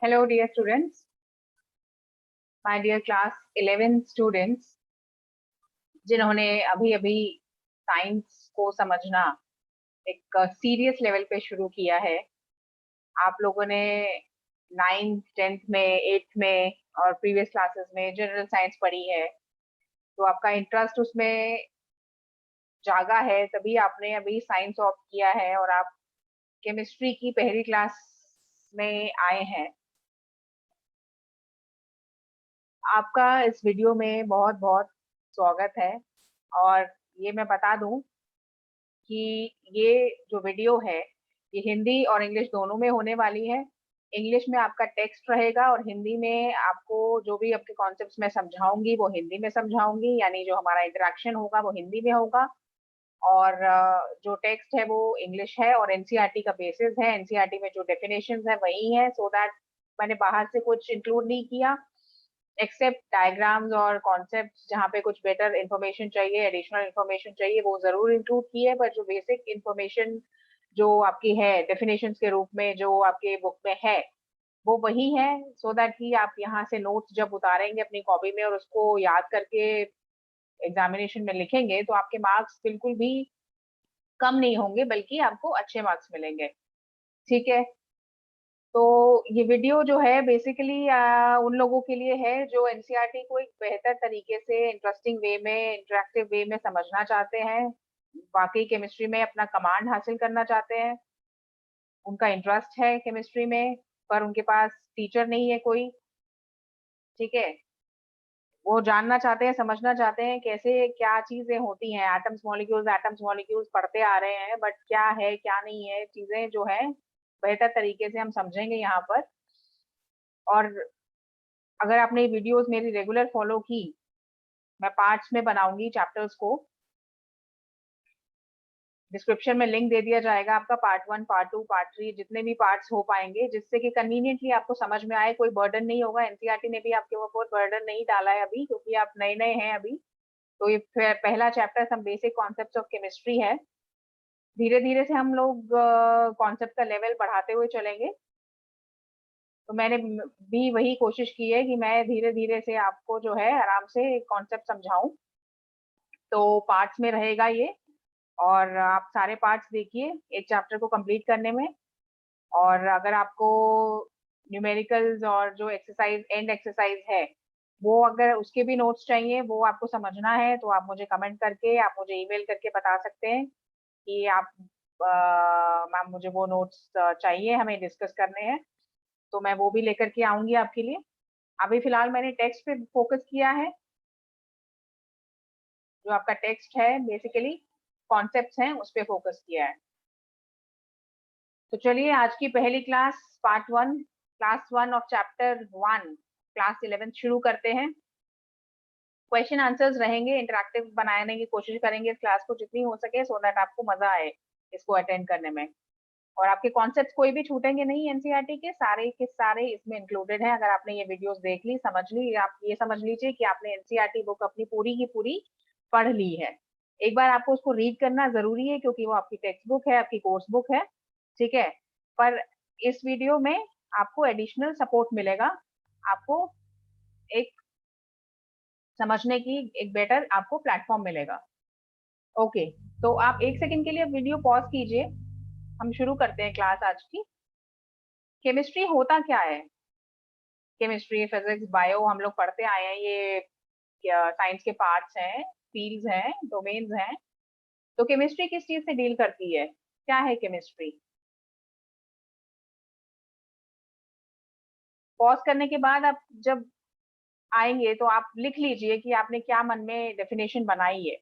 Hello, dear students. My dear class 11 students, जिन्होंने अभी अभी साइंस को समझना एक सीरियस लेवल पे शुरू किया है। आप लोगों ने 9th 10th में 8th में और प्रीवियस क्लासेस में जनरल साइंस पढ़ी है, तो आपका इंटरेस्ट उसमें जागा है, तभी आपने अभी साइंस ऑप्ट किया है और आप केमिस्ट्री की पहली क्लास में आए हैं। आपका इस वीडियो में बहुत बहुत स्वागत है। और ये मैं बता दूं कि ये जो वीडियो है ये हिंदी और इंग्लिश दोनों में होने वाली है। इंग्लिश में आपका टेक्स्ट रहेगा और हिंदी में आपको जो भी आपके कॉन्सेप्ट्स मैं समझाऊंगी वो हिंदी में समझाऊंगी, यानी जो हमारा इंटरेक्शन होगा वो हिंदी में होगा। और जो टेक्स्ट है वो इंग्लिश है और एनसीईआरटी का बेसिस है। एनसीईआरटी में जो डेफिनेशंस है वही है, सो दैट मैंने बाहर से कुछ इंक्लूड नहीं किया एक्सेप्ट डायग्राम्स और कॉन्सेप्ट्स। जहाँ पे कुछ बेटर इंफॉर्मेशन चाहिए, एडिशनल इंफॉर्मेशन चाहिए, वो जरूर इंक्लूड की है, पर जो बेसिक इंफॉर्मेशन जो आपकी है डेफिनेशंस के रूप में जो आपके बुक में है वो वही है, सो दैट कि आप यहाँ से नोट्स जब उतारेंगे अपनी कॉपी में और उसको याद करके एग्जामिनेशन में लिखेंगे तो आपके मार्क्स बिल्कुल भी कम नहीं होंगे, बल्कि आपको अच्छे मार्क्स मिलेंगे। ठीक है, तो ये वीडियो जो है बेसिकली उन लोगों के लिए है जो एनसीईआरटी को एक बेहतर तरीके से इंटरेस्टिंग वे में, इंटरेक्टिव वे में समझना चाहते हैं, वाकई केमिस्ट्री में अपना कमांड हासिल करना चाहते हैं। उनका इंटरेस्ट है केमिस्ट्री में पर उनके पास टीचर नहीं है कोई। ठीक है, वो जानना चाहते हैं, समझना चाहते हैं कैसे क्या चीजें होती हैं। एटम्स मॉलिक्यूल्स पढ़ते आ रहे हैं, बट क्या है क्या नहीं है चीजें जो है बेहतर तरीके से हम समझेंगे यहाँ पर। और अगर आपने वीडियोस मेरी रेगुलर फॉलो की, मैं पार्ट्स में बनाऊंगी चैप्टर्स को। डिस्क्रिप्शन में लिंक दे दिया जाएगा आपका, पार्ट 1 पार्ट 2 पार्ट 3 जितने भी पार्ट्स हो पाएंगे, जिससे कि कन्वीनियंटली आपको समझ में आए, कोई बर्डन नहीं होगा। एनसीईआरटी ने भी आपके ऊपर बर्डन नहीं डाला है अभी, क्योंकि आप नए नए हैं अभी। तो ये पहला chapter some basic concepts of chemistry है। धीरे धीरे से हम लोग कॉन्सेप्ट का लेवल बढ़ाते हुए चलेंगे। तो मैंने भी वही कोशिश की है कि मैं धीरे धीरे से आपको जो है आराम से कॉन्सेप्ट समझाऊं। तो पार्ट्स में रहेगा ये, और आप सारे पार्ट्स देखिए एक चैप्टर को कंप्लीट करने में। और अगर आपको न्यूमेरिकल्स और जो एक्सरसाइज एंड एक्सरसाइज है वो अगर उसके भी नोट्स चाहिए, वो आपको समझना है, तो आप मुझे कमेंट करके, आप मुझे ईमेल करके बता सकते हैं कि आप मैम मुझे वो नोट्स चाहिए, हमें डिस्कस करने हैं। तो मैं वो भी लेकर के आऊंगी आपके लिए। अभी फिलहाल मैंने टेक्स्ट पे फोकस किया है। जो आपका टेक्स्ट है बेसिकली कॉन्सेप्ट्स हैं उस पे फोकस किया है। तो चलिए आज की पहली class part 1, class 1 of chapter 1 class 11 शुरू करते हैं। क्वेश्चन आंसर्स रहेंगे, इंटरेक्टिव बनाने की कोशिश करेंगे इस क्लास को जितनी हो सके, सो दैट आपको मजा आए इसको अटेंड करने में। और आपके कॉन्सेप्ट्स कोई भी छूटेंगे नहीं, एनसीईआरटी के सारे इसमें इंक्लूडेड हैं। अगर आपने ये वीडियोस देख ली, समझ ली, आप ये समझ लीजिए कि आपने एनसीईआरटी बुक अपनी पूरी की पूरी पढ़ ली है। एक बार आपको उसको रीड करना जरूरी है क्योंकि वो आपकी टेक्स्ट बुक है, आपकी कोर्स बुक है। ठीक है, पर इस वीडियो में आपको एडिशनल सपोर्ट मिलेगा। आपको एक समझने की एक बेटर आपको प्लेटफॉर्म मिलेगा। ओके, तो आप एक सेकंड के लिए वीडियो पॉज कीजिए, हम शुरू करते हैं क्लास आज की। केमिस्ट्री होता क्या है? केमिस्ट्री, फिजिक्स, बायो हम लोग पढ़ते आए हैं, ये साइंस के पार्ट्स हैं, फील्ड्स हैं, डोमेन्स हैं। तो केमिस्ट्री किस चीज से डील करती है? क्या है केमिस्ट्री? पॉज करने के बाद आप जब आएंगे तो आप लिख लीजिए कि आपने क्या मन में डेफिनेशन बनाई है।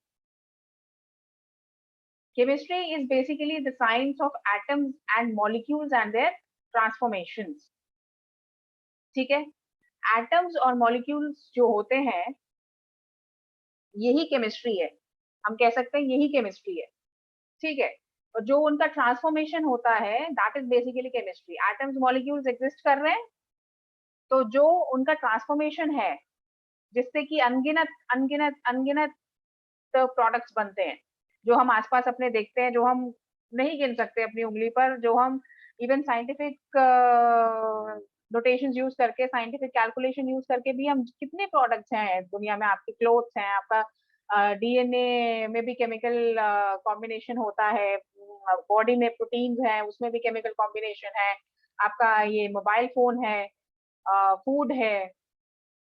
Chemistry is basically the science of atoms and molecules and their transformations. ठीक है, एटम्स और मॉलिक्यूल्स जो होते हैं यही केमिस्ट्री है, हम कह सकते हैं यही केमिस्ट्री है। ठीक है, और जो उनका ट्रांसफॉर्मेशन होता है that is basically chemistry. Atoms molecules exist कर रहे हैं, तो जो उनका ट्रांसफॉर्मेशन है जिससे कि अनगिनत अनगिनत अनगिनत प्रोडक्ट्स बनते हैं, जो हम आसपास अपने देखते हैं, जो हम नहीं गिन सकते अपनी उंगली पर, जो हम इवन साइंटिफिक नोटेशंस यूज करके, साइंटिफिक कैलकुलेशन यूज करके भी हम कितने प्रोडक्ट्स हैं दुनिया में, आपके क्लोथ्स हैं, आपका डीएनए में भी केमिकल कॉम्बिनेशन होता है, बॉडी में प्रोटीन्स हैं उसमें भी केमिकल कॉम्बिनेशन है, आपका ये मोबाइल फोन है, फूड है,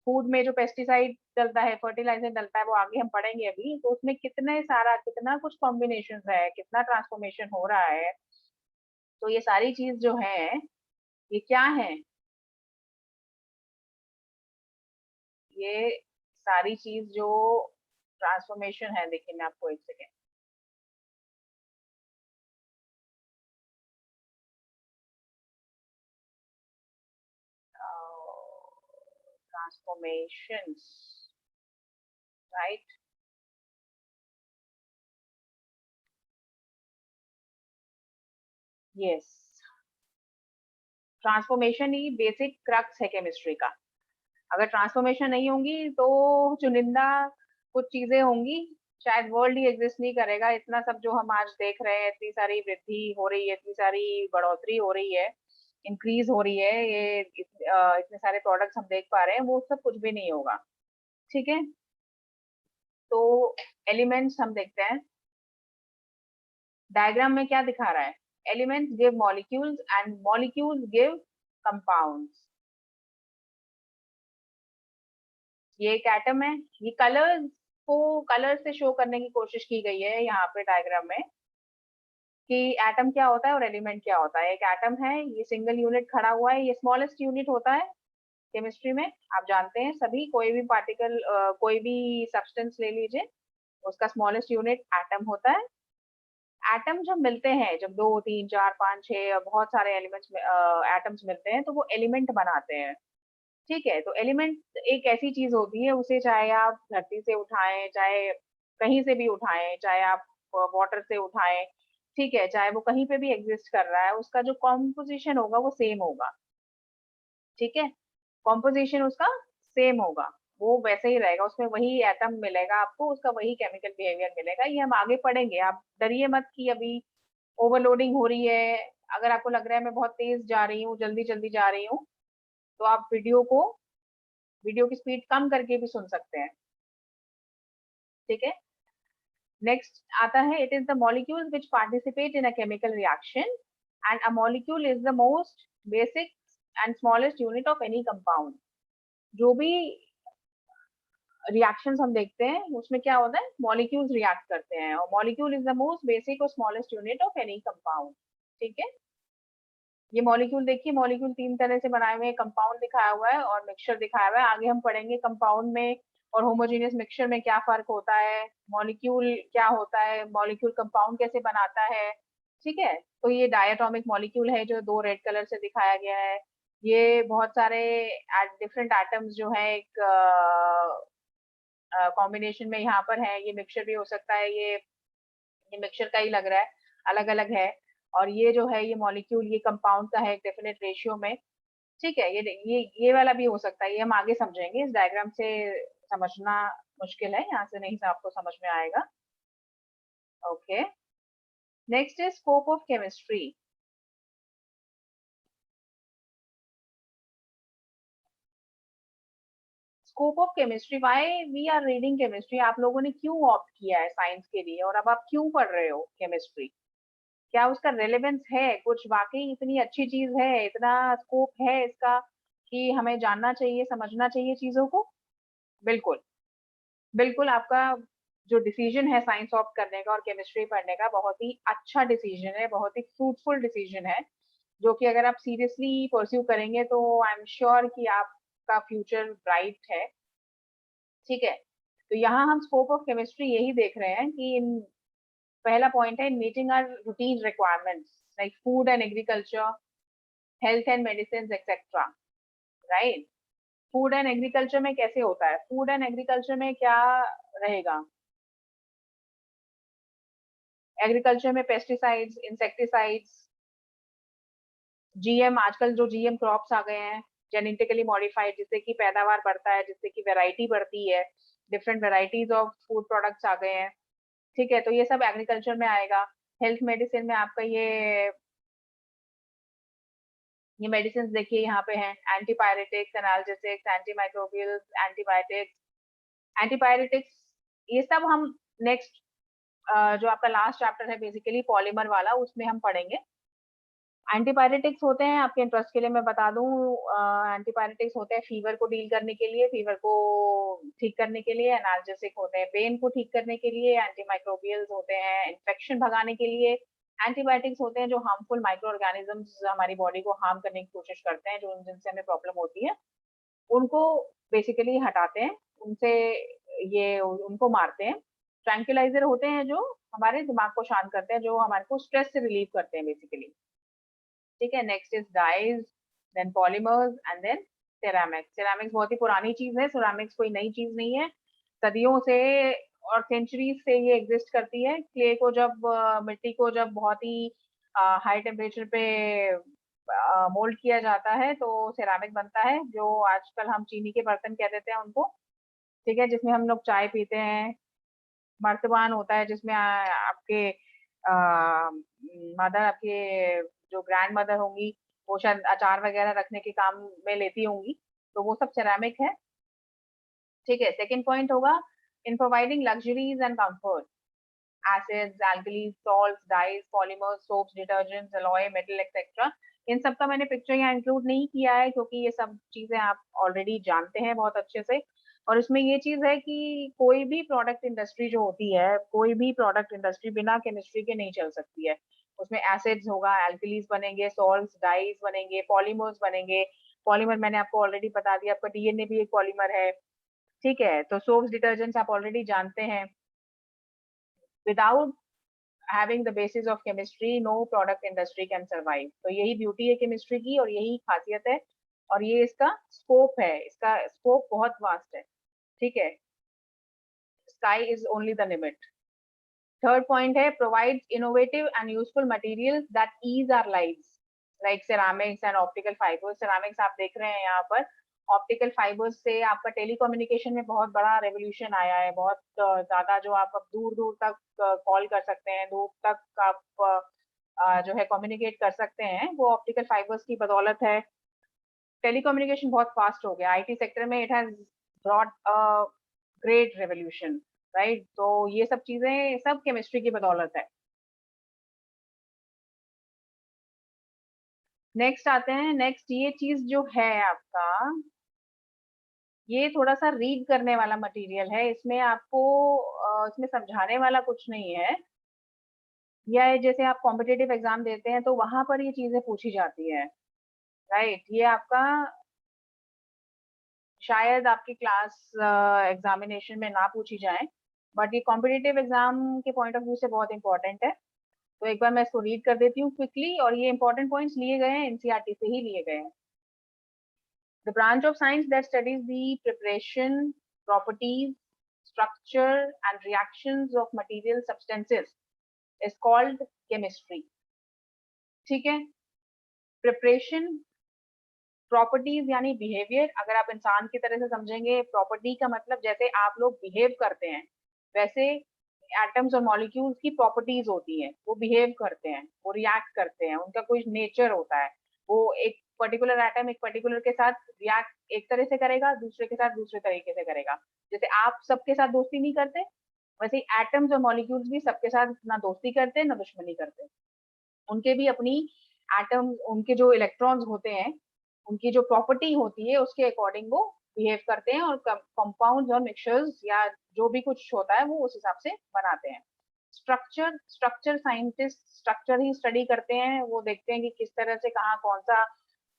फूड में जो पेस्टिसाइड डलता है, फर्टिलाइजर डलता है, वो आगे हम पढ़ेंगे अभी, तो उसमें कितने सारा कितना कुछ कॉम्बिनेशन है, कितना ट्रांसफॉर्मेशन हो रहा है। तो ये सारी चीज जो है ये क्या है, ये सारी चीज जो ट्रांसफॉर्मेशन है, देखिए मैं आपको एक second, transformations, right, yes, transformation ही बेसिक क्रक्स है केमिस्ट्री का। अगर ट्रांसफॉर्मेशन नहीं होंगी तो चुनिंदा कुछ चीजें होंगी, शायद वर्ल्ड ही एग्जिस्ट नहीं करेगा। इतना सब जो हम आज देख रहे हैं, इतनी सारी वृद्धि हो रही है, इतनी सारी बढ़ोतरी हो रही है, इंक्रीज हो रही है, ये इतने सारे प्रोडक्ट्स हम देख पा रहे हैं, वो सब कुछ भी नहीं होगा। ठीक है, तो एलिमेंट्स हम देखते हैं, डायग्राम में क्या दिखा रहा है, elements give molecules and molecules give compounds. ये एक एटम है, ये कलर्स को कलर से शो करने की कोशिश की गई है यहाँ पे डायग्राम में, कि एटम क्या होता है और एलिमेंट क्या होता है। एक एटम है, ये सिंगल यूनिट खड़ा हुआ है, ये स्मॉलेस्ट यूनिट होता है केमिस्ट्री में, आप जानते हैं सभी, कोई भी पार्टिकल, कोई भी सब्सटेंस ले लीजिए, उसका स्मॉलेस्ट यूनिट एटम होता है। एटम जब मिलते हैं, जब दो तीन चार पाँच छह बहुत सारे एलिमेंट्स एटम्स मिलते हैं, तो वो एलिमेंट बनाते हैं। ठीक है, तो एलिमेंट एक ऐसी चीज होती है, उसे चाहे आप धरती से उठाएं, चाहे कहीं से भी उठाएं, चाहे आप वाटर से उठाएं, ठीक है, चाहे वो कहीं पे भी एग्जिस्ट कर रहा है, उसका जो कॉम्पोजिशन होगा वो सेम होगा। ठीक है, कॉम्पोजिशन उसका सेम होगा, वो वैसे ही रहेगा, उसमें वही एटम मिलेगा आपको, उसका वही केमिकल बिहेवियर मिलेगा। ये हम आगे पढ़ेंगे, आप डरिए मत कि अभी ओवरलोडिंग हो रही है। अगर आपको लग रहा है मैं बहुत तेज जा रही हूँ, जल्दी जल्दी जा रही हूँ, तो आप वीडियो की स्पीड कम करके भी सुन सकते हैं। ठीक है, नेक्स्ट आता है, it is the molecules which participate in a chemical reaction, and a molecule is the most basic and smallest unit of any compound. जो भी रिएक्शंस हम देखते हैं उसमें क्या होता है, मॉलिक्यूल्स रिएक्ट करते हैं, और molecule is the most basic और smallest unit of any compound. ठीक है, ये मॉलिक्यूल देखिए, मॉलिक्यूल तीन तरह से बनाए हुए हैं, कंपाउंड दिखाया हुआ है और मिक्सचर दिखाया हुआ है। आगे हम पढ़ेंगे कंपाउंड में और होमोजेनियस मिक्सचर में क्या फर्क होता है, मॉलिक्यूल क्या होता है, मॉलिक्यूल कंपाउंड कैसे बनाता है। ठीक है, तो ये डायटोमिक मॉलिक्यूल है जो दो रेड कलर से दिखाया गया है। ये बहुत सारे डिफरेंट एटम्स जो है एक कॉम्बिनेशन में यहाँ पर है, ये मिक्सचर भी हो सकता है, ये मिक्सचर का ही लग रहा है, अलग अलग है। और ये जो है ये मॉलिक्यूल, ये कंपाउंड का है एक डेफिनेट रेशियो में। ठीक है, ये वाला भी हो सकता है, ये हम आगे समझेंगे, इस डायग्राम से समझना मुश्किल है, यहाँ से नहीं से आपको समझ में आएगा। Okay, next is scope of chemistry. Scope of chemistry, why we are reading chemistry, आप लोगों ने क्यों ऑप्ट किया है साइंस के लिए, और अब आप क्यों पढ़ रहे हो केमिस्ट्री, क्या उसका रेलेवेंस है, कुछ वाकई इतनी अच्छी चीज है, इतना स्कोप है इसका कि हमें जानना चाहिए, समझना चाहिए चीजों को। बिल्कुल, बिल्कुल, आपका जो डिसीजन है साइंस ऑप्ट करने का और केमिस्ट्री पढ़ने का, बहुत ही अच्छा डिसीजन है, बहुत ही फ्रूटफुल डिसीजन है, जो कि अगर आप सीरियसली परस्यू करेंगे तो आई एम श्योर कि आपका फ्यूचर ब्राइट है। ठीक है, तो यहाँ हम स्कोप ऑफ केमिस्ट्री यही देख रहे हैं कि इन पहला पॉइंट है, in meeting our routine requirements like food and agriculture, health and medicine etcetera, right. Food and agriculture में कैसे होता है, फूड एंड एग्रीकल्चर में क्या रहेगा, एग्रीकल्चर में पेस्टिसाइड्स, इंसेक्टिसाइड्स, जीएम, आजकल जो जीएम क्रॉप्स आ गए हैं, जेनेटिकली मॉडिफाइड, जिससे कि पैदावार बढ़ता है, जिससे कि वैरायटी बढ़ती है, different varieties of food products आ गए हैं। ठीक है, तो ये सब एग्रीकल्चर में आएगा। हेल्थ मेडिसिन में आपका ये ये मेडिसिन देखिए यहाँ पे हैं, antipyretics, analgesics, antimicrobials, antibiotics, antipyretics, ये सब हम नेक्स्ट जो आपका लास्ट चैप्टर है बेसिकली पॉलीमर वाला, उसमें हम पढ़ेंगे। एंटीपायरेटिक्स होते हैं, आपके इंटरेस्ट के लिए मैं बता दूं, एंटीपायरेटिक्स होते हैं फीवर को डील करने के लिए, फीवर को ठीक करने के लिए। एनाल्जेसिक होते हैं पेन को ठीक करने के लिए। एंटीमाइक्रोबियल्स होते हैं इन्फेक्शन भगाने के लिए। एंटीबायोटिक्स होते हैं जो हार्मफुल माइक्रो ऑर्गेनिजम्स हमारी बॉडी को हार्म करने की कोशिश करते हैं, जो जिनसे हमें प्रॉब्लम होती है, उनको बेसिकली हटाते हैं, उनसे ये उनको मारते हैं। ट्रैंक्विलाइजर होते हैं जो हमारे दिमाग को शांत करते हैं, जो हमारे को स्ट्रेस से रिलीव करते हैं बेसिकली। ठीक है, next is dyes, then polymers and then ceramics. Ceramics बहुत ही पुरानी चीज है, सेरामिक्स कोई नई चीज नहीं है, सदियों से और सेंचुरीज से ये एग्जिस्ट करती है। क्ले को जब मिट्टी को जब बहुत ही हाई टेम्परेचर पे मोल्ड किया जाता है तो सेरामिक बनता है, जो आजकल हम चीनी के बर्तन कह देते हैं उनको। ठीक है, जिसमें हम लोग चाय पीते हैं। मर्तबान होता है जिसमें आपके मदर, आपके जो ग्रैंड मदर होंगी, वो शायद अचार वगैरह रखने के काम में लेती होंगी, तो वो सब सेरामिक है। ठीक है, सेकंड पॉइंट होगा in providing luxuries and comfort, acids, alkalis, salts, dyes, polymers, soaps, detergents, alloy, metal, etc. इन सब का मैंने पिक्चर यहाँ इंक्लूड नहीं किया है क्योंकि ये सब चीजें आप ऑलरेडी जानते हैं बहुत अच्छे से। और इसमें ये चीज है कि कोई भी प्रोडक्ट इंडस्ट्री जो होती है, कोई भी प्रोडक्ट इंडस्ट्री बिना केमिस्ट्री के नहीं चल सकती है। उसमें एसिड्स होगा, एल्कलीज बनेंगे, सॉल्ट्स, डाइज बनेंगे, पॉलीमर्स बनेंगे। पॉलीमर मैंने आपको ऑलरेडी बता दिया, आपका डीएनए भी एक पॉलीमर है। ठीक है, तो सोप्स, डिटर्जेंट्स आप ऑलरेडी जानते हैं। Without having the basis of chemistry no product industry can survive। तो यही ब्यूटी है केमिस्ट्री की और यही खासियत है, और ये इसका स्कोप है, इसका स्कोप बहुत वास्ट है। ठीक है, sky is only the limit। Third point है provide innovative and useful materials that ease our lives, like ceramics and optical fibres. Ceramics आप देख रहे हैं यहाँ पर, ऑप्टिकल फाइबर्स से आपका टेलीकम्युनिकेशन में बहुत बड़ा रेवोल्यूशन आया है। बहुत ज्यादा, जो आप अब दूर दूर तक कॉल कर सकते हैं, दूर तक आप जो है कम्युनिकेट कर सकते हैं, वो ऑप्टिकल फाइबर्स की बदौलत है। टेलीकम्युनिकेशन बहुत फास्ट हो गया, आईटी सेक्टर में it has brought a great revolution, right. तो ये सब चीजें सब केमिस्ट्री की बदौलत है। नेक्स्ट आते हैं, नेक्स्ट ये चीज जो है आपका, ये थोड़ा सा रीड करने वाला मटेरियल है, इसमें आपको इसमें समझाने वाला कुछ नहीं है। या जैसे आप कॉम्पिटेटिव एग्जाम देते हैं तो वहां पर ये चीजें पूछी जाती है, राइट। ये आपका शायद आपकी क्लास एग्जामिनेशन में ना पूछी जाए, बट ये कॉम्पिटेटिव एग्जाम के पॉइंट ऑफ व्यू से बहुत इंपॉर्टेंट है। तो एक बार मैं इसको रीड कर देती हूँ क्विकली, और ये इंपॉर्टेंट पॉइंट्स लिए गए हैं एनसीईआरटी से ही लिए गए हैं। The branch of science that studies the preparation, properties, structure, and reactions of material substances is called chemistry। ठीक है, प्रिपरेशन, प्रॉपर्टीज यानी बिहेवियर, अगर आप इंसान की तरह से समझेंगे, प्रॉपर्टी का मतलब जैसे आप लोग बिहेव करते हैं, वैसे एटम्स और मॉलिक्यूल्स की प्रॉपर्टीज होती हैं, वो बिहेव करते हैं, वो रिएक्ट करते हैं, उनका कोई नेचर होता है। वो एक पर्टिकुलर एटम एक पर्टिकुलर के साथ रिएक्ट एक तरह से करेगा, दूसरे के साथ दूसरे तरीके से करेगा। जैसे आप सबके साथ दोस्ती नहीं करते, वैसे एटम्स और मॉलिक्यूल्स भी सबके साथ ना दोस्ती करते ना दुश्मनी करते। उनके भी अपनी एटम, उनके जो इलेक्ट्रॉन्स होते हैं, उनकी जो प्रॉपर्टी होती है उसके अकॉर्डिंग वो बिहेव करते हैं, और कंपाउंड्स और मिक्सचर्स या जो भी कुछ होता है वो उस हिसाब से बनाते हैं। स्ट्रक्चर, स्ट्रक्चर साइंटिस्ट स्ट्रक्चर ही स्टडी करते हैं, वो देखते हैं कि किस तरह से कहाँ कौन सा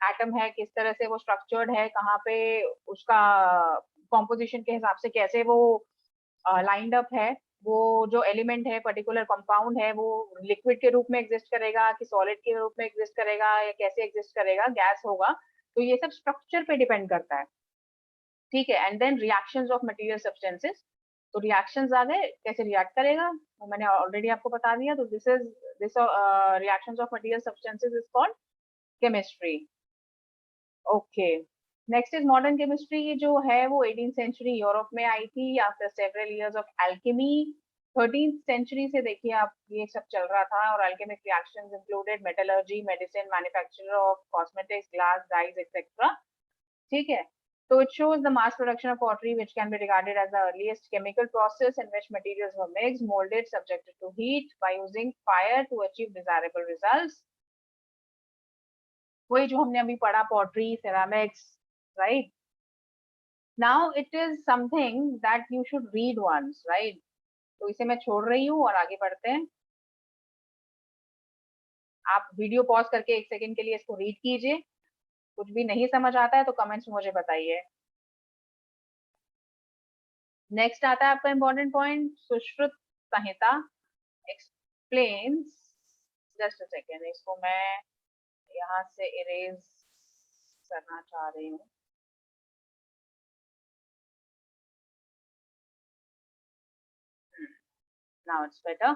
एटम है, किस तरह से वो स्ट्रक्चर्ड है, कहाँ पे उसका कॉम्पोजिशन के हिसाब से कैसे वो लाइंड अप है, वो जो एलिमेंट है, पर्टिकुलर कंपाउंड है, वो लिक्विड के रूप में एग्जिस्ट करेगा कि सॉलिड के रूप में एग्जिस्ट करेगा या कैसे एग्जिस्ट करेगा, गैस होगा। तो ये सब स्ट्रक्चर पे डिपेंड करता है। ठीक है, and then reactions of material substances. तो रिएक्शंस आ गए, कैसे रिएक्ट करेगा वो मैंने ऑलरेडी आपको बता दिया। तो this reactions of material substances is called chemistry. Okay, next is modern chemistry. जो है वो 18th सेंचुरी यूरोप में आई थी after several years of alchemy. 13th century से देखिए आप ये सब चल रहा था, और alchemic reactions included metallurgy, medicine, manufacture of cosmetics, glass, dyes etcetera. ठीक है, तो it shows the mass production of pottery, which can be regarded as the earliest chemical process in which materials were mixed, molded, subjected to heat by using fire to achieve desirable results. वही जो हमने अभी पढ़ा, pottery, ceramics, right? Now it is something that you should read once, right? तो इसे मैं छोड़ रही हूँ और आगे बढ़ते हैं। आप वीडियो पॉज करके 1 सेकंड के लिए इसको रीड कीजिए। कुछ भी नहीं समझ आता है तो कमेंट्स में मुझे बताइए। नेक्स्ट आता है आपका important point, Sushruta Samhita explains. Just a second, इसको मैं यहाँ से इरेज करना चाह रही हूँ। Now it's better.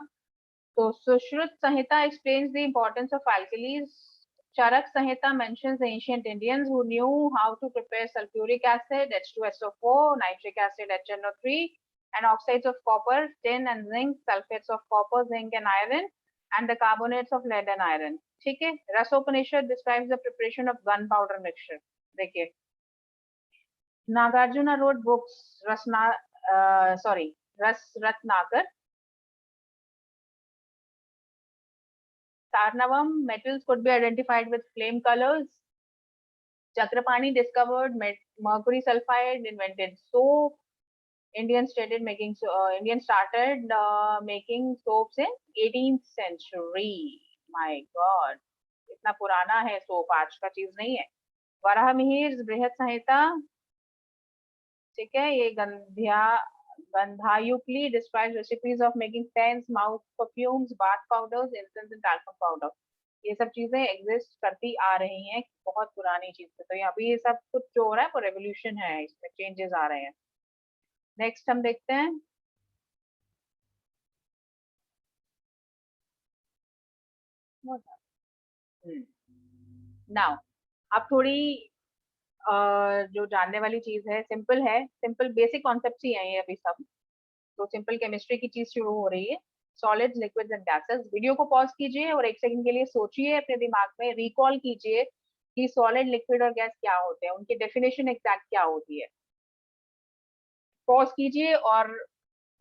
तो सुश्रुत संहिता explains the importance of alkalis. Charak Samhita mentions the ancient Indians who knew how to prepare sulfuric acid, H2SO4, nitric acid, HNO3, and oxides of copper, tin and zinc, sulfates of copper, zinc and iron, and the carbonates of lead and iron. ठीक है, रसोपनिषद describes the preparation of gunpowder mixture. देखिए, Nagarjuna wrote books, Ras Ratnakar. Sarnavam, metals could be identified with flame colors. Chakrapani discovered mercury sulfide, invented soap. Indians started making soaps in 18th century. My God, इतना पुराना है soap, आज का चीज नहीं है। वराह मिहिर बृहत संहिता, ठीक है, ये Gandhayukli describes recipes of making pens, mouth perfumes, bath powders, incense and talcum powder. ये सब चीजें एग्जिस्ट करती आ रही हैं बहुत पुरानी चीज से। तो यहाँ पे ये सब कुछ जो हो रहा है वो रेवोल्यूशन है, इसमें चेंजेस आ रहे हैं। नेक्स्ट हम देखते हैं, नाउ अब थोड़ी जो जानने वाली चीज है, सिंपल है, सिंपल बेसिक कॉन्सेप्ट ही है ये अभी सब। तो सिंपल केमिस्ट्री की चीज शुरू हो रही है। Solids, liquids and gases. Video को पॉज कीजिए और 1 सेकंड के लिए सोचिए, अपने दिमाग में रिकॉल कीजिए कि सॉलिड, लिक्विड और गैस क्या होते हैं, उनकी डेफिनेशन एग्जैक्ट क्या होती है। पॉज कीजिए, और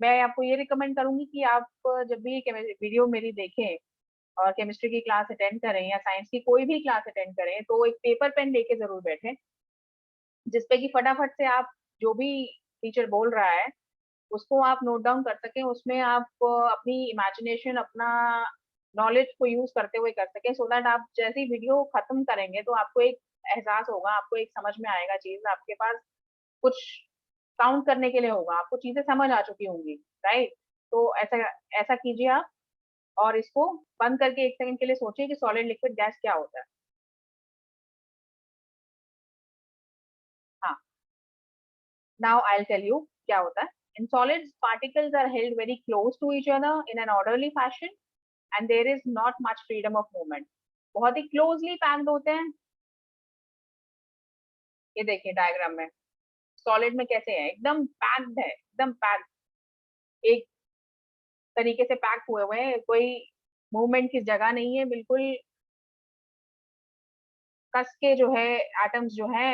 मैं आपको ये रिकमेंड करूंगी कि आप जब भी वीडियो मेरी देखें और केमिस्ट्री की क्लास अटेंड करें या साइंस की कोई भी क्लास अटेंड करें, तो एक पेपर पेन लेके जरूर बैठे, जिसपे कि फटाफट से आप जो भी टीचर बोल रहा है उसको आप नोट डाउन कर सकें, उसमें आप अपनी इमेजिनेशन, अपना नॉलेज को यूज करते हुए कर सकें, सो दैट आप जैसे ही वीडियो खत्म करेंगे तो आपको एक एहसास होगा, आपको एक समझ में आएगा चीज, आपके पास कुछ काउंट करने के लिए होगा, आपको चीजें समझ आ चुकी होंगी, राइट? तो ऐसा ऐसा कीजिए आप, और इसको बंद करके 1 सेकंड के लिए सोचिए कि सॉलिड, लिक्विड, गैस क्या होता है। हाँ, now I will tell you क्या होता है। In solids, particles are held very close to each other in an orderly fashion, and there is not much freedom of movement. बहुत ही क्लोजली पैक्ड होते हैं। ये देखिए डायग्राम में, सॉलिड में कैसे है, एकदम पैक्ड है, एकदम पैक्ड, एक तरीके से पैक हुए हुए हैं, कोई मूवमेंट की जगह नहीं है, बिल्कुल कस के जो है एटम्स जो है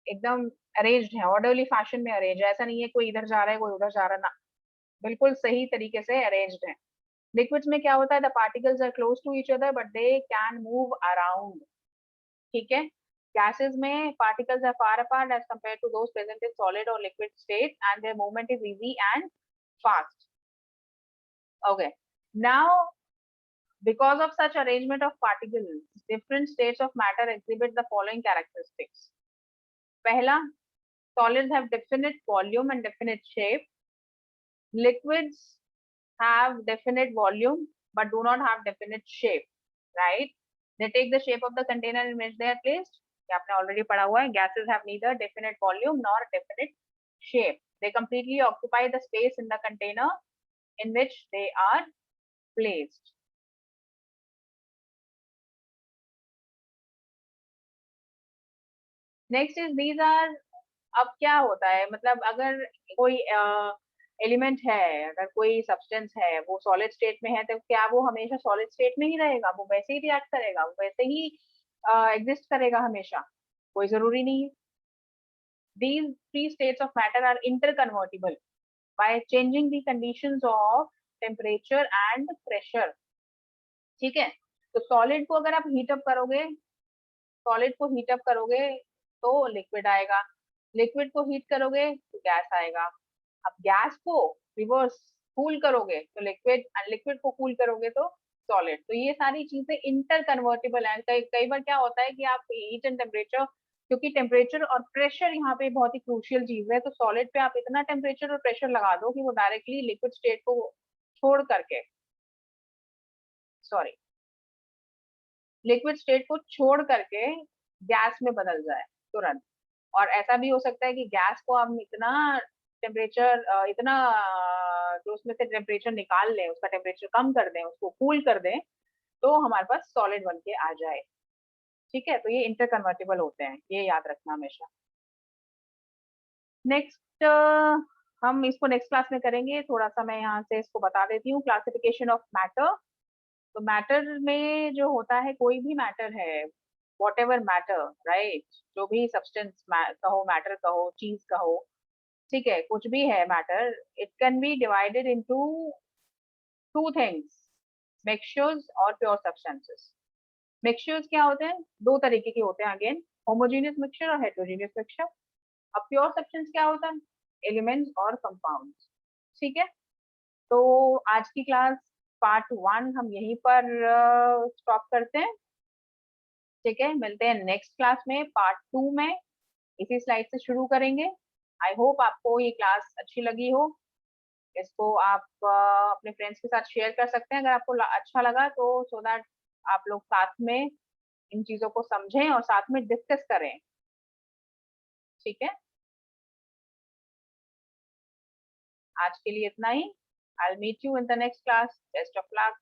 एकदम अरेंज्ड है, ऑर्डरली फैशन में अरेंज है, ऐसा नहीं है कोई इधर जा रहा है कोई उधर जा रहा है ना, बिल्कुल सही तरीके से अरेंज्ड है। लिक्विड्स में क्या होता है, the particles are close to each other but they can move around, ठीक है। Gases में particles are far apart as compared to those present in solid or liquid state, and their movement is easy and fast. Okay. Now, because of such arrangement of particles, different states of matter exhibit the following characteristics. पहला, solids have definite volume and definite shape. Liquids have definite volume but do not have definite shape, right? They take the shape of the container in which they are placed. ये आपने already पढ़ा हुआ है. Gases have neither definite volume nor definite shape. They completely occupy the space in the container in which they are placed. Next is these are, अब क्या होता है, मतलब अगर कोई एलिमेंट है, अगर कोई सब्सटेंस है वो सॉलिड स्टेट में है, तो क्या वो हमेशा सॉलिड स्टेट में ही रहेगा? वो वैसे ही रिएक्ट करेगा, वो वैसे ही एग्जिस्ट करेगा हमेशा? कोई जरूरी नहीं है। These three states of matter are interconvertible by changing the conditions of temperature and pressure. ठीक है, तो सॉलिड को अगर आप हीट अप करोगे, सॉलिड को हीट अप करोगे तो लिक्विड आएगा, लिक्विड को हीट करोगे तो गैस आएगा। अब गैस को रिवर्स कूल करोगे तो लिक्विड, लिक्विड को कूल करोगे तो सॉलिड। तो ये सारी चीजें इंटर कन्वर्टेबल है। कई बार क्या होता है कि आप हीट एंड टेम्परेचर, क्योंकि टेम्परेचर और प्रेशर यहाँ पे बहुत ही क्रूशियल चीज है, तो सॉलिड पे आप इतना टेम्परेचर और प्रेशर लगा दो कि वो डायरेक्टली लिक्विड स्टेट को छोड़ करके, सॉरी, लिक्विड स्टेट को छोड़ करके गैस में बदल जाए तुरंत। और ऐसा भी हो सकता है कि गैस को हम इतना टेम्परेचर, इतना जो उसमें से टेम्परेचर निकाल लें, उसका टेम्परेचर कम कर दें, उसको कूल कर दें, तो हमारे पास सॉलिड बन के आ जाए। ठीक है, तो ये इंटर कन्वर्टेबल होते हैं, ये याद रखना हमेशा। नेक्स्ट, हम इसको नेक्स्ट क्लास में करेंगे। थोड़ा सा मैं यहाँ से इसको बता देती हूँ, क्लासिफिकेशन ऑफ मैटर। तो मैटर में जो होता है, कोई भी मैटर है, वॉट एवर मैटर, राइट, जो भी सब्सटेंस कहो, मैटर कहो, चीज कहो, ठीक है, कुछ भी है matter, it can be divided into two things, mixtures और प्योर सब्सटेंसेस। मिक्सचर्स क्या होते हैं? दो तरीके के होते हैं, अगेन, होमोजेनियस मिक्सचर और हेटेरोजेनियस मिक्सचर। अब प्योर सब्सटेंस क्या होता है? एलिमेंट्स और कंपाउंड्स। ठीक है, तो आज की क्लास पार्ट 1 हम यहीं पर स्टॉप करते हैं। ठीक है, मिलते हैं नेक्स्ट क्लास में, पार्ट 2 में इसी स्लाइड से शुरू करेंगे। आई होप आपको ये क्लास अच्छी लगी हो। इसको आप अपने फ्रेंड्स के साथ शेयर कर सकते हैं अगर आपको अच्छा लगा तो, सो दैट आप लोग साथ में इन चीजों को समझें और साथ में डिस्कस करें। ठीक है, आज के लिए इतना ही। I will meet you in the next class. Best of luck.